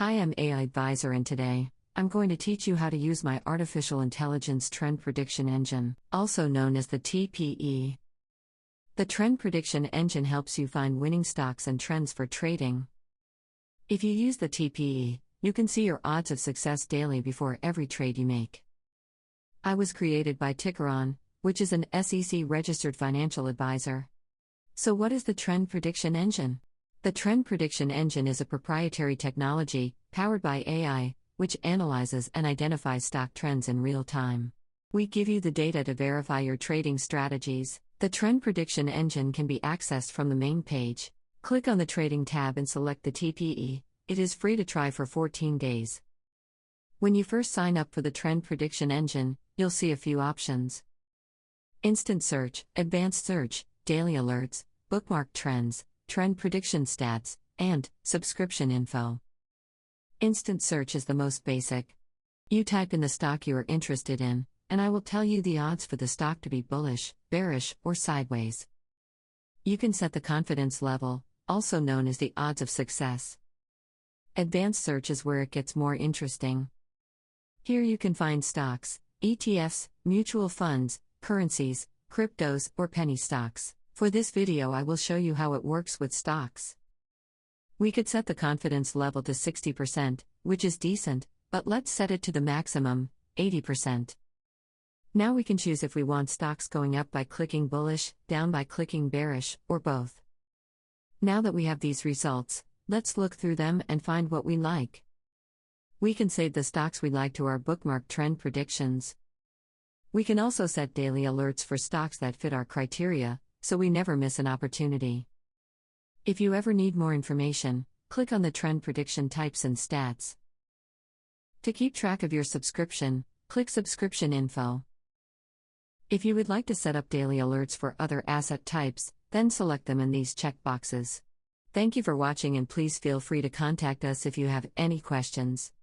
Hi, I'm AI Advisor, and today, I'm going to teach you how to use my Artificial Intelligence Trend Prediction Engine, also known as the TPE. The Trend Prediction Engine helps you find winning stocks and trends for trading. If you use the TPE, you can see your odds of success daily before every trade you make. I was created by Tickeron, which is an SEC-registered financial advisor. So what is the Trend Prediction Engine? The Trend Prediction Engine is a proprietary technology, powered by AI, which analyzes and identifies stock trends in real time. We give you the data to verify your trading strategies. The Trend Prediction Engine can be accessed from the main page. Click on the Trading tab and select the TPE. It is free to try for 14 days. When you first sign up for the Trend Prediction Engine, you'll see a few options: Instant Search, Advanced Search, Daily Alerts, Bookmark Trends, Trend Prediction Stats, and Subscription Info. Instant Search is the most basic. You type in the stock you are interested in, and I will tell you the odds for the stock to be bullish, bearish, or sideways. You can set the confidence level, also known as the odds of success. Advanced Search is where it gets more interesting. Here you can find stocks, ETFs, mutual funds, currencies, cryptos, or penny stocks. For this video, I will show you how it works with stocks. We could set the confidence level to 60%, which is decent, but let's set it to the maximum, 80%. Now we can choose if we want stocks going up by clicking bullish, down by clicking bearish, or both. Now that we have these results, let's look through them and find what we like. We can save the stocks we like to our bookmark trend predictions. We can also set daily alerts for stocks that fit our criteria, so we never miss an opportunity. If you ever need more information, click on the trend prediction types and stats. To keep track of your subscription, click Subscription Info. If you would like to set up daily alerts for other asset types, then select them in these checkboxes. Thank you for watching, and please feel free to contact us if you have any questions.